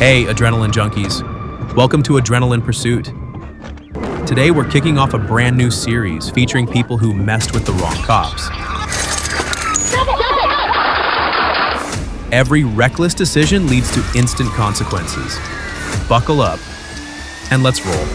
Hey, adrenaline junkies. Welcome to Adrenaline Pursuit. Today we're kicking off a brand new series featuring people who messed with the wrong cops. Every reckless decision leads to instant consequences. Buckle up, and let's roll.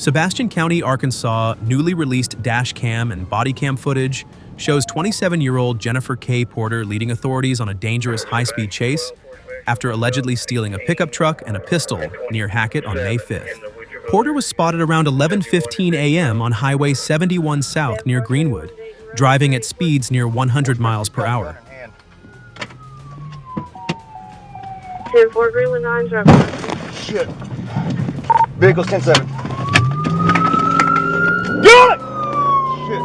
Sebastian County, Arkansas, newly released Dashcam and Bodycam footage shows 27-year-old Jennifer K. Porter leading authorities on a dangerous high-speed chase after allegedly stealing a pickup truck and a pistol near Hackett on May 5th. Porter was spotted around 11:15 a.m. on Highway 71 South near Greenwood, driving at speeds near 100 miles per hour. 10-4 Greenwood 9, driver. Shit. Vehicle's 10-7. Get it! Shit.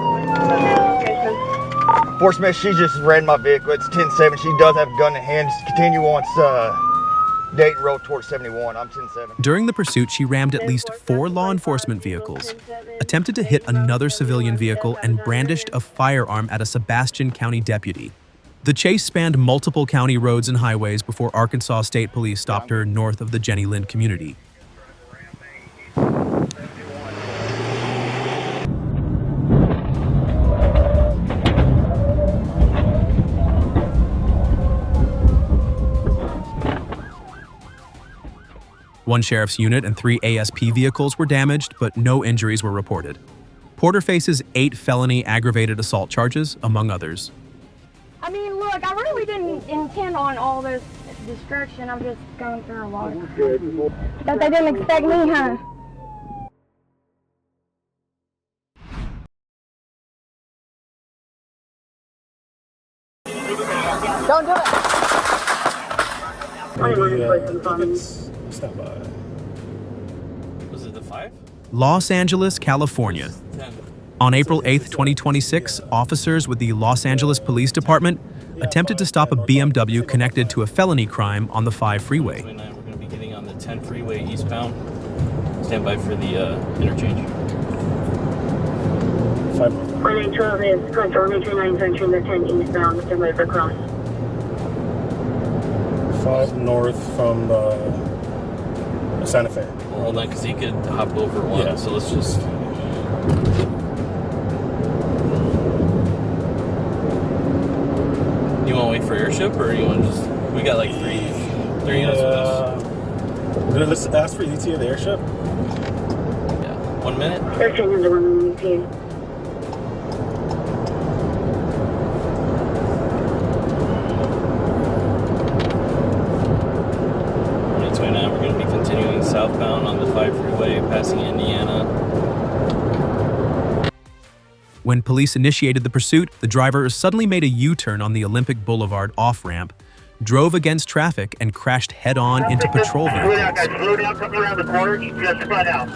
Force Smith, she just ran my vehicle. It's 10-7. She does have a gun in hand. Just continue on Dayton Road towards 71. I'm 10-7. During the pursuit, she rammed at least 4 law enforcement vehicles, attempted to hit another civilian vehicle, and brandished a firearm at a Sebastian County deputy. The chase spanned multiple county roads and highways before Arkansas State Police stopped her north of the Jenny Lind community. One sheriff's unit and 3 ASP vehicles were damaged, but no injuries were reported. Porter faces 8 felony aggravated assault charges, among others. I mean, look, I really didn't intend on all this destruction. I'm just going through a lot. But they didn't expect me, huh? Don't do it! Stand by. Was it the 5? Los Angeles, California. On April 8, 2026, officers with the Los Angeles Police Department attempted to stop a BMW connected to a felony crime on the 5 freeway. We're going to be getting on the 10 freeway eastbound. Stand by for the interchange. 1812 is control 29 entering the 10 eastbound, stand by for cross. 5 north from Santa Fe. Well, hold on, because he could hop over one, Yeah. so let's just... You want to wait for airship, or you want to just... We got like 3 units with us. Let's ask for ETA of the airship. Yeah. 1 minute? 13 is the 1 minute ETA. We're going to be continuing southbound on the 5 freeway, passing Indiana. When police initiated the pursuit, the driver suddenly made a U-turn on the Olympic Boulevard off-ramp, drove against traffic, and crashed head-on into patrol vehicles. Slow down, come around the corner, you just spun out.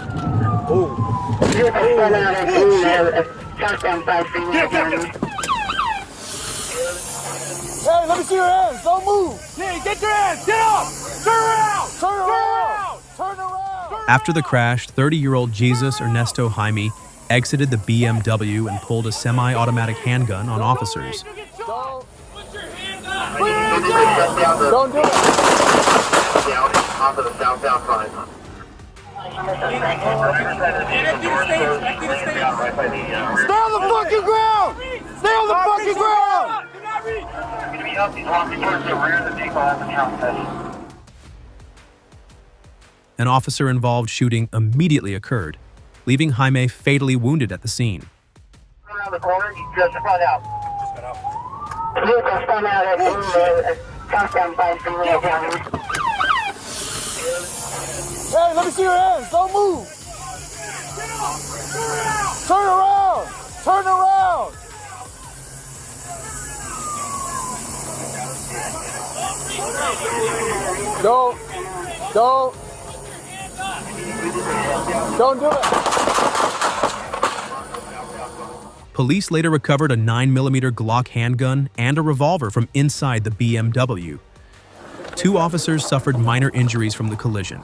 Southbound 5 freeway. Hey, let me see your hands. Don't move. Hey, get your hands. Get up. Turn around. Turn around. Turn around. After the crash, 30-year-old Jesus Ernesto Jaime exited the BMW and pulled a semi-automatic handgun on officers. Don't. Put your hands up. Don't do it. Off of the southbound 5. Stay on the fucking ground. Stay on the fucking ground. An officer-involved shooting immediately occurred, leaving Jaime fatally wounded at the scene. Around the corner, you just spun out. Vehicle spun out at southbound 5 freeway. Hey, let me see your hands. Don't move. Turn around. Turn around. Don't do it. Police later recovered a 9mm Glock handgun and a revolver from inside the BMW, 2 officers suffered minor injuries from the collision,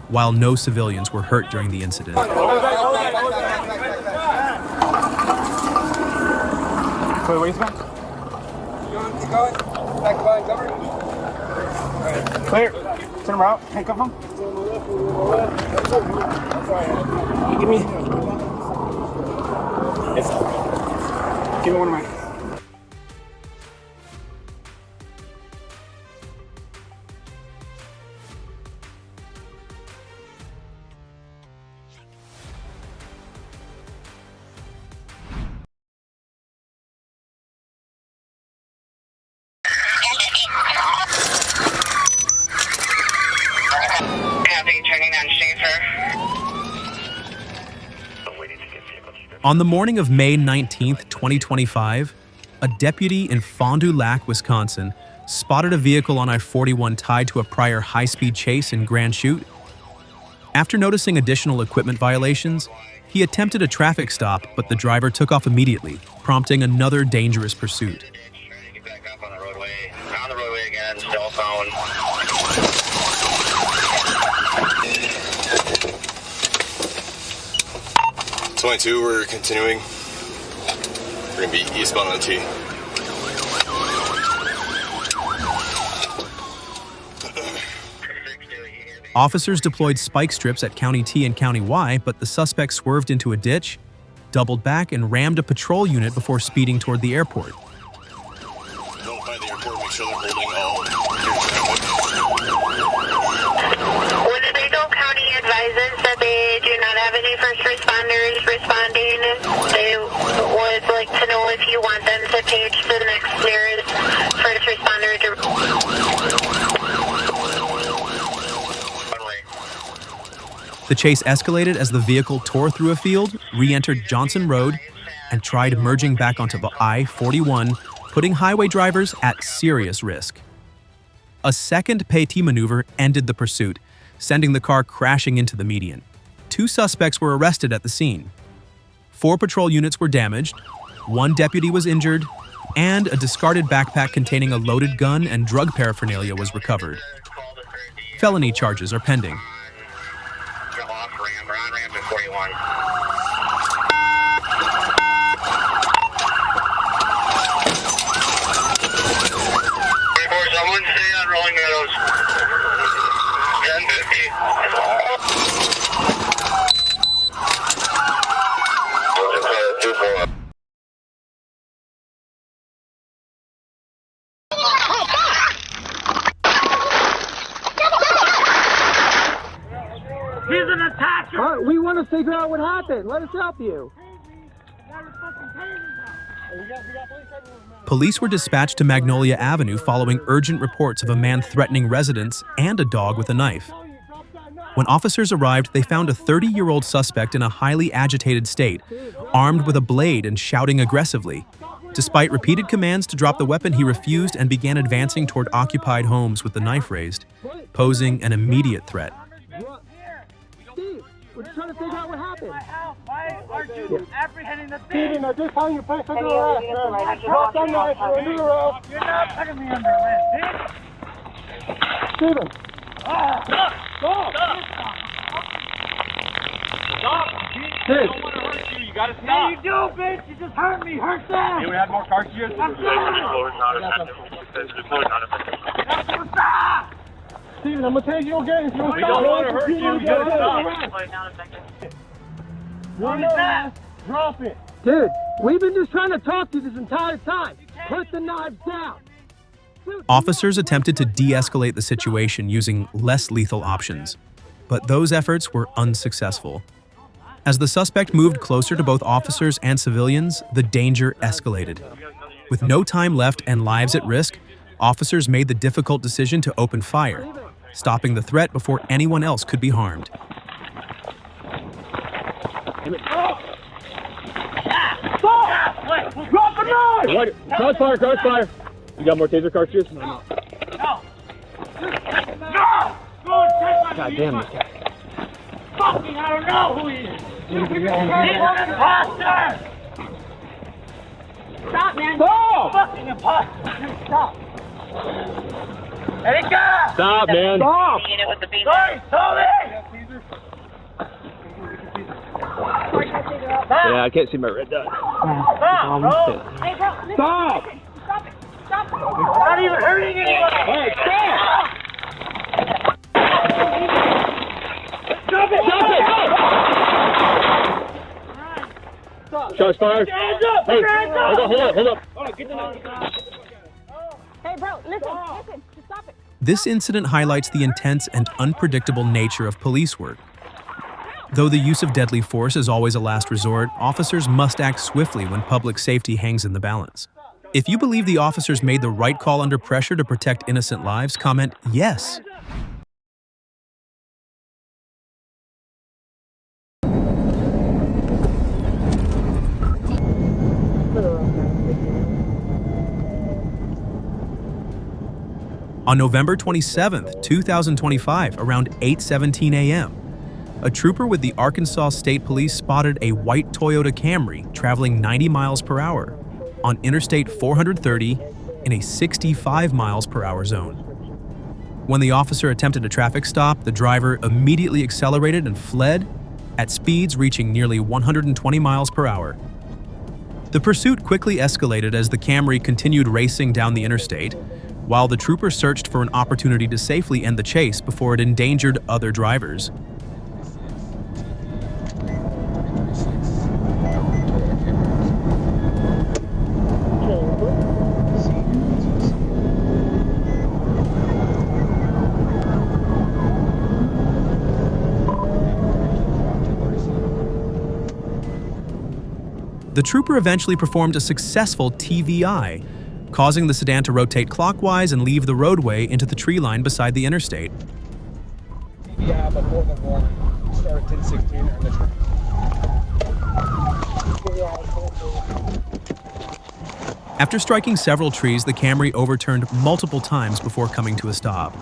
while no civilians were hurt during the incident. Clear. Send him out. Handcuff him. Give me. Give me one of mine. On the morning of May 19, 2025, a deputy in Fond du Lac, Wisconsin, spotted a vehicle on I-41 tied to a prior high-speed chase in Grand Chute. After noticing additional equipment violations, he attempted a traffic stop, but the driver took off immediately, prompting another dangerous pursuit. Get back up on the roadway again, still phone. 22, we're continuing. We're gonna be eastbound on T. Officers deployed spike strips at County T and County Y, but the suspect swerved into a ditch, doubled back, and rammed a patrol unit before speeding toward the airport. Notify the airport, make sure they're holding all. Winnebago County advises that they do not have any first responders responding. They would like to know if you want them to page the next nearest first responder to... The chase escalated as the vehicle tore through a field, re-entered Johnson Road, and tried merging back onto I-41, putting highway drivers at serious risk. A second pay-T maneuver ended the pursuit, sending the car crashing into the median. 2 suspects were arrested at the scene. 4 patrol units were damaged, 1 deputy was injured, and a discarded backpack containing a loaded gun and drug paraphernalia was recovered. Felony charges are pending. We're on ramp at 41. Someone stay on Rolling Meadows. 1050. He's an attacker! We want to figure out what happened. Let us help you. Police were dispatched to Magnolia Avenue following urgent reports of a man threatening residents and a dog with a knife. When officers arrived, they found a 30-year-old suspect in a highly agitated state, armed with a blade and shouting aggressively. Despite repeated commands to drop the weapon, he refused and began advancing toward occupied homes with the knife raised, posing an immediate threat. Steve, we're just trying to figure out what happened. Why aren't you apprehending the Steven, thief? I just found your place under arrest, man. Drop that knife, you're under arrest. You're not putting me under arrest, bitch! Steven. Stop! Dude. I don't want to hurt you. You gotta stop. Yeah, you do, bitch. You just hurt me. Hurt them. You would have more cartridges? I'm sorry. Stop! Steven, I'm gonna take you again. If you We don't want to hurt you. You gotta stop. Drop it. Dude, we've been just trying to talk to you this entire time. Put the knives down. Officers attempted to de-escalate the situation using less lethal options, but those efforts were unsuccessful. As the suspect moved closer to both officers and civilians, the danger escalated. With no time left and lives at risk, officers made the difficult decision to open fire, stopping the threat before anyone else could be harmed. Drop the knife! Crossfire. You got more taser cartridges? No! Go and take my God damn this guy. fucking, I don't know who he is! He's an imposter! Stop, man! Stop! Fucking imposter! Stop! Stop, man. Stop! Unit with the beam. Yeah, I can't see my red dot. Hey, bro, listen, Stop! listen. Stop it. Stop it. Not even hurting anybody! Hey, stop! Stop it! Stop it! Shots fired. Hands up! Hey, Hands up! hold up. Hey, bro, listen. Just stop it. This incident highlights the intense and unpredictable nature of police work. Though the use of deadly force is always a last resort, officers must act swiftly when public safety hangs in the balance. If you believe the officers made the right call under pressure to protect innocent lives, comment yes. On November 27, 2025, around 8:17 a.m., a trooper with the Arkansas State Police spotted a white Toyota Camry traveling 90 miles per hour on Interstate 430 in a 65 miles per hour zone. When the officer attempted a traffic stop, the driver immediately accelerated and fled at speeds reaching nearly 120 miles per hour. The pursuit quickly escalated as the Camry continued racing down the interstate, while the trooper searched for an opportunity to safely end the chase before it endangered other drivers. The trooper eventually performed a successful TVI, causing the sedan to rotate clockwise and leave the roadway into the tree line beside the interstate. TVI before the warning. Start at 10:16 in the tree. After striking several trees, the Camry overturned multiple times before coming to a stop.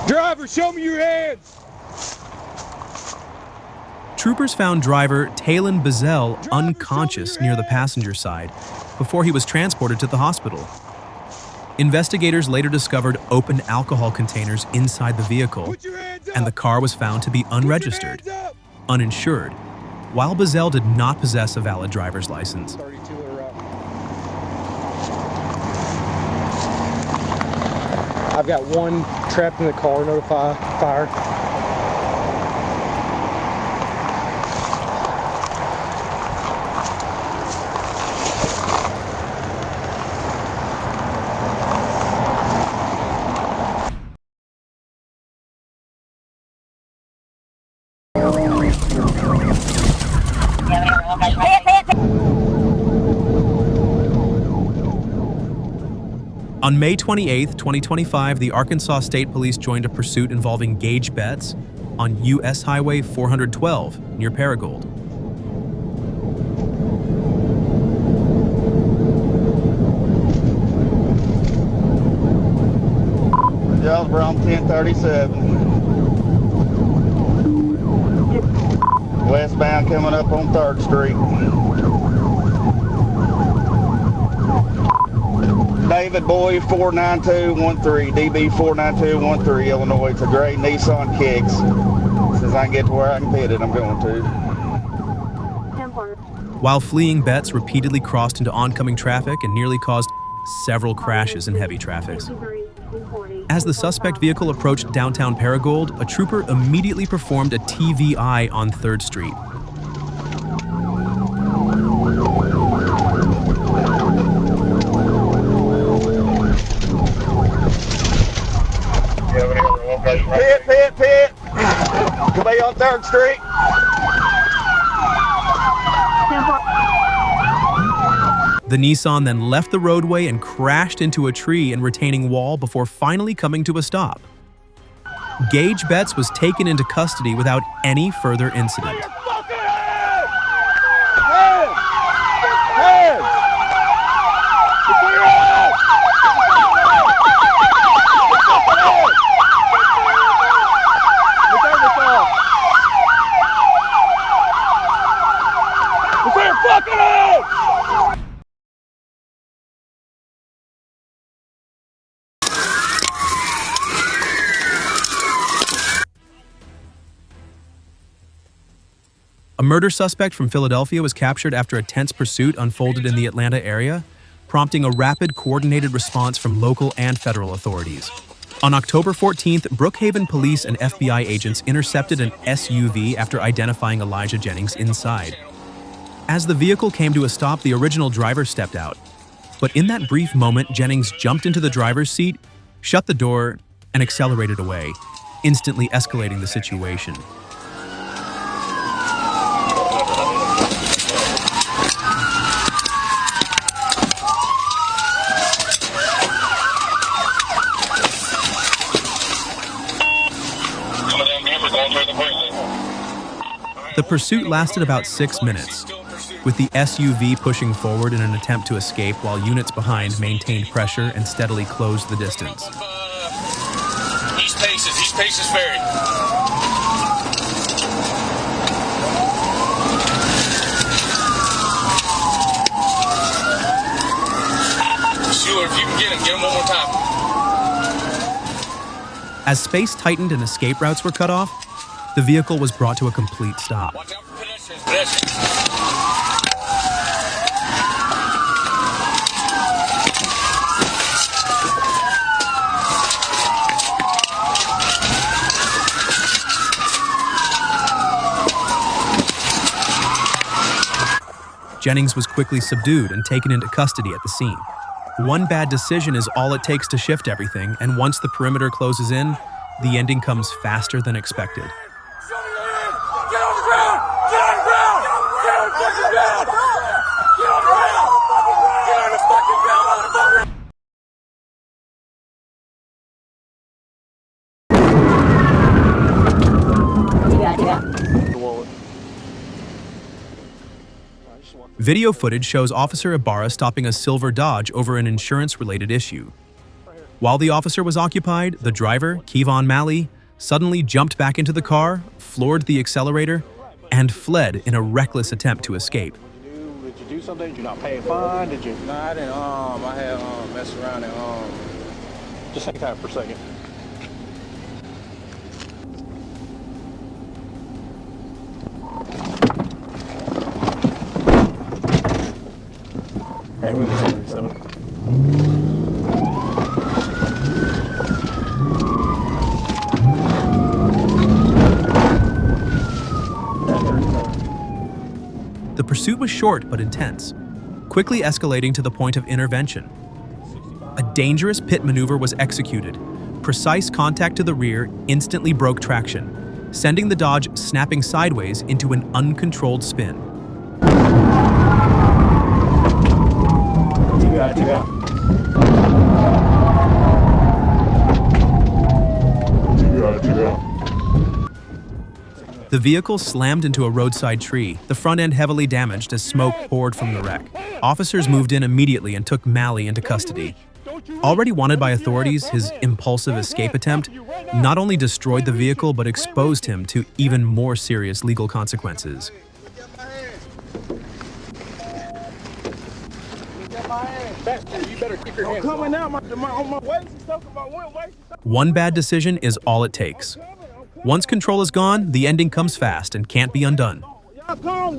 Driver, show me your hands! Troopers found driver Talon Bazell unconscious near the passenger side before he was transported to the hospital. Investigators later discovered open alcohol containers inside the vehicle, and the car was found to be unregistered, uninsured, while Bazell did not possess a valid driver's license. 32 are up. I've got one trapped in the car, notify fire. On May 28, 2025, the Arkansas State Police joined a pursuit involving Gage Betts on U.S. Highway 412 near Paragould. Giles Brown 1037. Westbound coming up on 3rd Street. David Boyd 49213, DB 49213, Illinois. It's a gray Nissan Kicks. Since I can get to where I can fit it, I'm going to. While fleeing, Betts repeatedly crossed into oncoming traffic and nearly caused several crashes in heavy traffic. As the suspect vehicle approached downtown Paragould, a trooper immediately performed a TVI on 3rd Street. Pit! Come be on 3rd Street. The Nissan then left the roadway and crashed into a tree and retaining wall before finally coming to a stop. Gage Betts was taken into custody without any further incident. A murder suspect from Philadelphia was captured after a tense pursuit unfolded in the Atlanta area, prompting a rapid, coordinated response from local and federal authorities. On October 14th, Brookhaven police and FBI agents intercepted an SUV after identifying Elijah Jennings inside. As the vehicle came to a stop, the original driver stepped out. But in that brief moment, Jennings jumped into the driver's seat, shut the door, and accelerated away, instantly escalating the situation. The pursuit lasted about 6 minutes, with the SUV pushing forward in an attempt to escape while units behind maintained pressure and steadily closed the distance. East Paces Ferry. Sure, if you can get him one more time. As space tightened and escape routes were cut off, the vehicle was brought to a complete stop. Watch out for pedestrians. Jennings was quickly subdued and taken into custody at the scene. One bad decision is all it takes to shift everything, and once the perimeter closes in, the ending comes faster than expected. Get on the ground! Get on the ground! Get on the fucking ground! Get on the ground! Get on the fucking ground! Video footage shows Officer Ibarra stopping a silver Dodge over an insurance-related issue. While the officer was occupied, the driver, Kevon Malley, suddenly jumped back into the car, floored the accelerator, and fled in a reckless attempt to escape. Did you do something? Did you not pay a fine? Did you? No, I didn't. I had messed around and Just hang tight for a second. Hey, we can 77. The pursuit was short but intense, quickly escalating to the point of intervention. A dangerous pit maneuver was executed. Precise contact to the rear instantly broke traction, sending the Dodge snapping sideways into an uncontrolled spin. The vehicle slammed into a roadside tree, the front end heavily damaged as smoke poured from the wreck. Officers moved in immediately and took Malley into custody. Already wanted by authorities, his impulsive escape attempt not only destroyed the vehicle but exposed him to even more serious legal consequences. One bad decision is all it takes. Once control is gone, the ending comes fast and can't be undone. Y'all calm,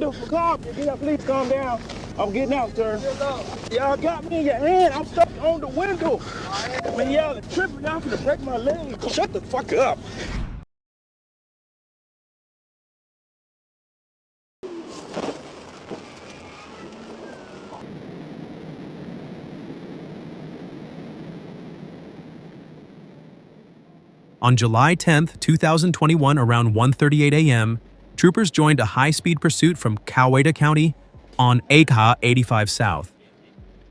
please calm down. I'm getting out, sir. Y'all got me in your hand. I'm stuck on the window. Man, y'all are tripping. Y'all gonna break my leg. Shut the fuck up. On July 10, 2021, around 1:38 a.m., troopers joined a high-speed pursuit from Coweta County on ACA 85 South.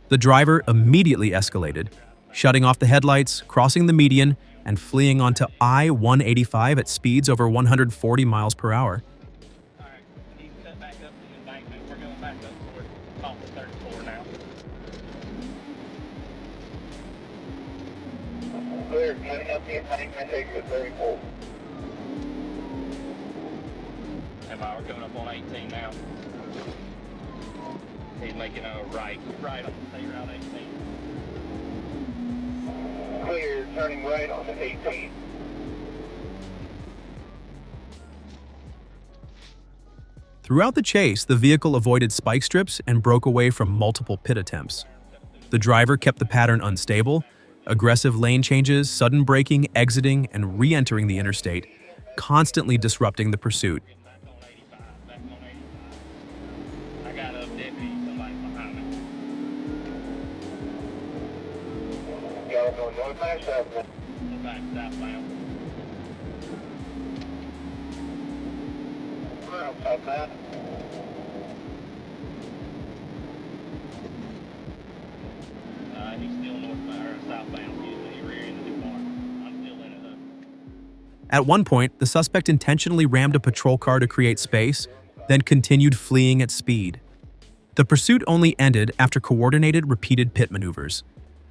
The driver immediately escalated, shutting off the headlights, crossing the median, and fleeing onto I-185 at speeds over 140 miles per hour. Clear, can I help you? I think my exit 34. And we're coming up on 18 now. He's making a right on State Route 18. Clear, turning right on the 18. Throughout the chase, the vehicle avoided spike strips and broke away from multiple pit attempts. The driver kept the pattern unstable, aggressive lane changes, sudden braking, exiting, and re-entering the interstate, constantly disrupting the pursuit. Back on 85. I got a deputy, somebody behind me. Y'all going northbound, southbound? Go back southbound. We're on southbound. He's still northbound or southbound. He rear-ended the car. I'm still in it though. At one point, the suspect intentionally rammed a patrol car to create space, then continued fleeing at speed. The pursuit only ended after coordinated repeated pit maneuvers.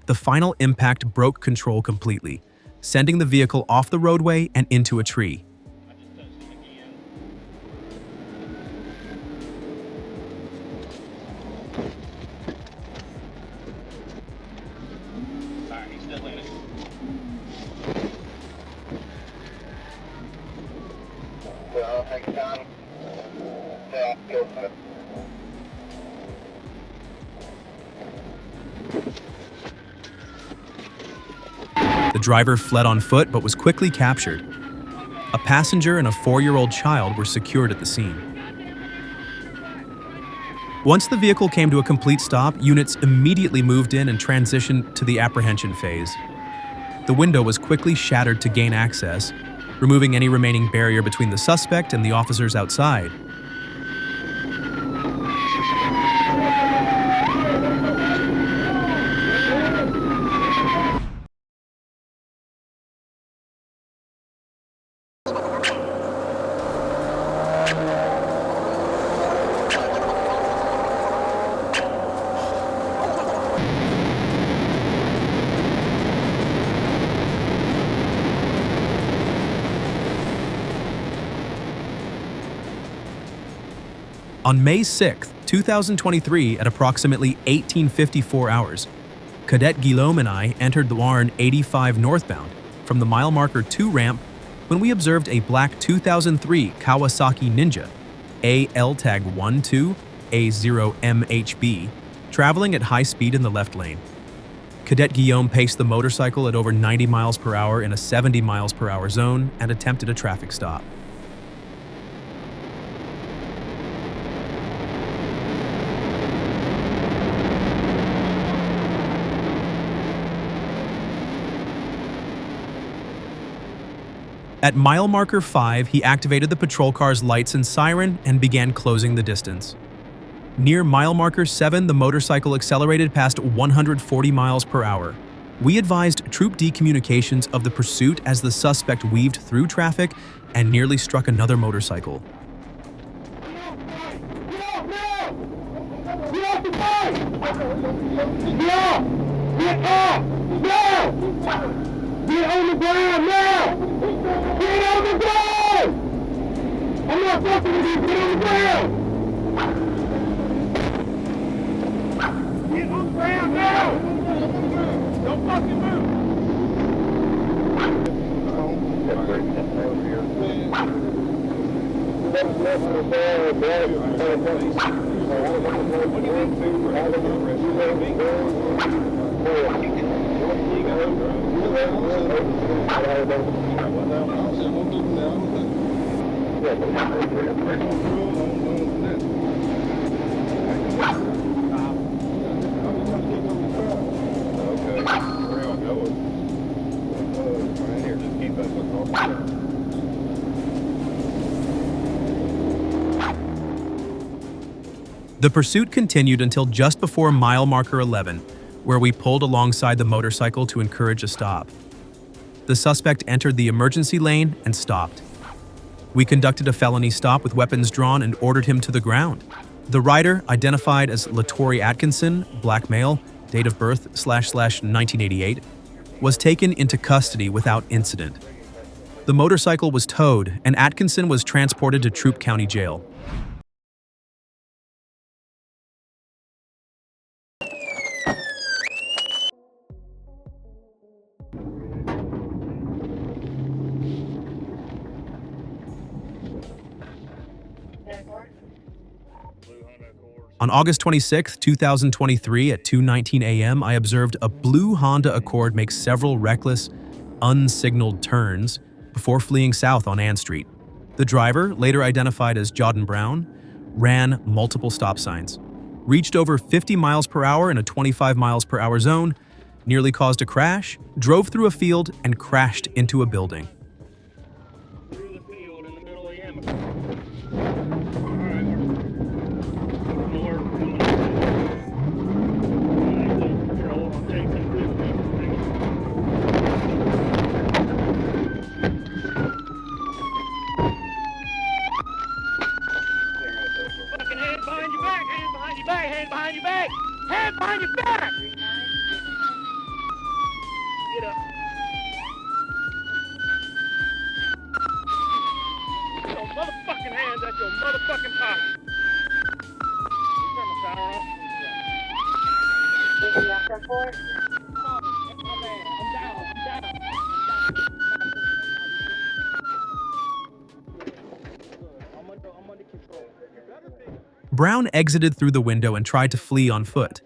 The final impact broke control completely, sending the vehicle off the roadway and into a tree. I just touched him again. Alright, he's still in it. Well, take time. Yeah, go for it. The driver fled on foot but was quickly captured. A passenger and a 4-year-old child were secured at the scene. Once the vehicle came to a complete stop, units immediately moved in and transitioned to the apprehension phase. The window was quickly shattered to gain access, removing any remaining barrier between the suspect and the officers outside. On May 6, 2023, at approximately 1854 hours, Cadet Guillaume and I entered the Warren 85 northbound from the mile marker 2 ramp when we observed a black 2003 Kawasaki Ninja, AL tag 12A0MHB, traveling at high speed in the left lane. Cadet Guillaume paced the motorcycle at over 90 miles per hour in a 70 miles per hour zone and attempted a traffic stop. At mile marker 5, he activated the patrol car's lights and siren and began closing the distance. Near mile marker 7, the motorcycle accelerated past 140 miles per hour. We advised Troop D communications of the pursuit as the suspect weaved through traffic and nearly struck another motorcycle. Get on the ground now! Get on the ground! I'm not fucking with you. Get on the ground! Get on the ground now! Don't fucking move! The pursuit continued until just before mile marker 11, where we pulled alongside the motorcycle to encourage a stop. The suspect entered the emergency lane and stopped. We conducted a felony stop with weapons drawn and ordered him to the ground. The rider, identified as Latori Atkinson, black male, date of birth //1988, was taken into custody without incident. The motorcycle was towed, and Atkinson was transported to Troup County Jail. On August 26, 2023 at 2:19 a.m., I observed a blue Honda Accord make several reckless, unsignaled turns before fleeing south on Ann Street. The driver, later identified as Jordan Brown, ran multiple stop signs, reached over 50 miles per hour in a 25 miles per hour zone, nearly caused a crash, drove through a field, and crashed into a building. Hands behind your back! Hands behind your back! Get up. Get your motherfucking hands at your motherfucking pocket. You turn my shower off. I'm down. I'm under control. Brown exited through the window and tried to flee on foot.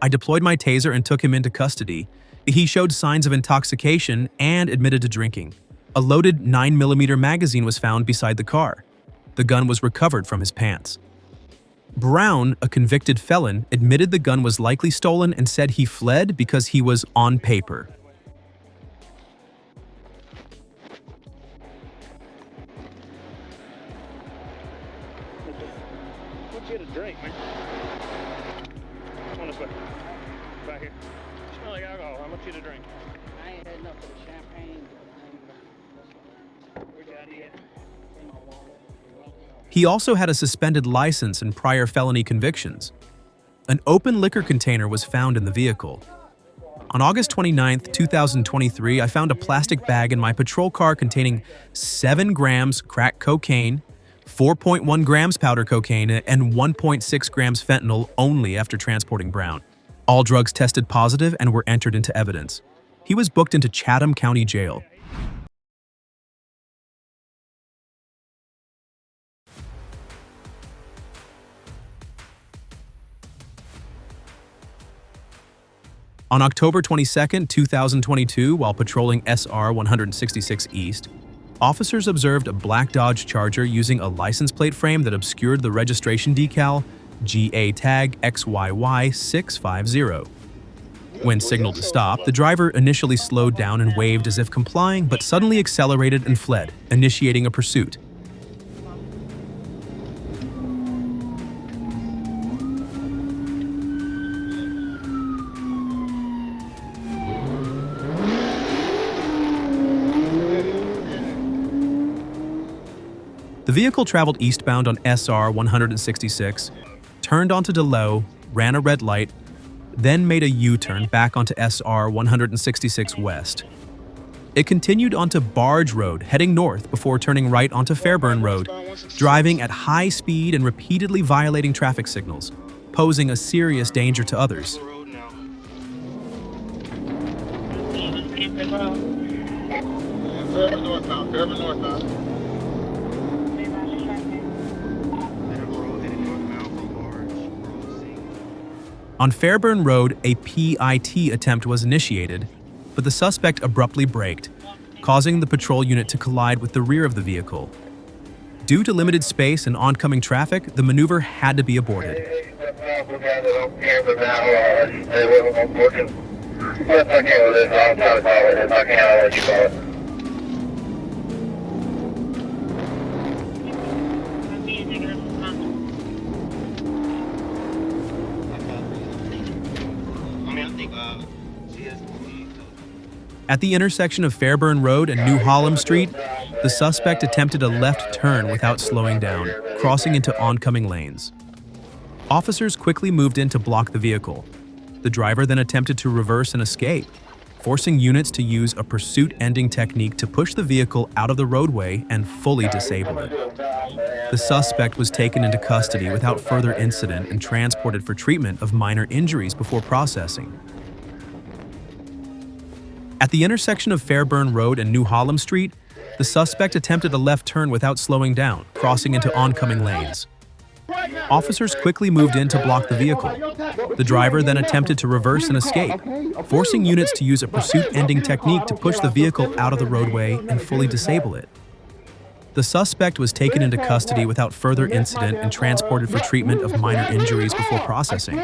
I deployed my taser and took him into custody. He showed signs of intoxication and admitted to drinking. A loaded 9mm magazine was found beside the car. The gun was recovered from his pants. Brown, a convicted felon, admitted the gun was likely stolen and said he fled because he was on paper. Get a drink, man. Come on this way. Back here. You smell like alcohol. How much you to drink? I ain't had enough of the champagne. We got it. He also had a suspended license and prior felony convictions. An open liquor container was found in the vehicle. On August 29, 2023, I found a plastic bag in my patrol car containing 7 grams crack cocaine, 4.1 grams powder cocaine, and 1.6 grams fentanyl only after transporting Brown. All drugs tested positive and were entered into evidence. He was booked into Chatham County Jail. On October 22, 2022, while patrolling SR 166 East, officers observed a black Dodge Charger using a license plate frame that obscured the registration decal GA tag XYY650. When signaled to stop, the driver initially slowed down and waved as if complying, but suddenly accelerated and fled, initiating a pursuit. The vehicle traveled eastbound on SR 166, turned onto DeLoe, ran a red light, then made a U-turn back onto SR 166 West. It continued onto Barge Road, heading north before turning right onto Fairburn Road, driving at high speed and repeatedly violating traffic signals, posing a serious danger to others. On Fairburn Road, a PIT attempt was initiated, but the suspect abruptly braked, causing the patrol unit to collide with the rear of the vehicle. Due to limited space and oncoming traffic, the maneuver had to be aborted. At the intersection of Fairburn Road and New Hallam Street, the suspect attempted a left turn without slowing down, crossing into oncoming lanes. Officers quickly moved in to block the vehicle. The driver then attempted to reverse and escape, forcing units to use a pursuit-ending technique to push the vehicle out of the roadway and fully disable it. The suspect was taken into custody without further incident and transported for treatment of minor injuries before processing. At the intersection of Fairburn Road and New Hallam Street, the suspect attempted a left turn without slowing down, crossing into oncoming lanes. Officers quickly moved in to block the vehicle. The driver then attempted to reverse and escape, forcing units to use a pursuit-ending technique to push the vehicle out of the roadway and fully disable it. The suspect was taken into custody without further incident and transported for treatment of minor injuries before processing.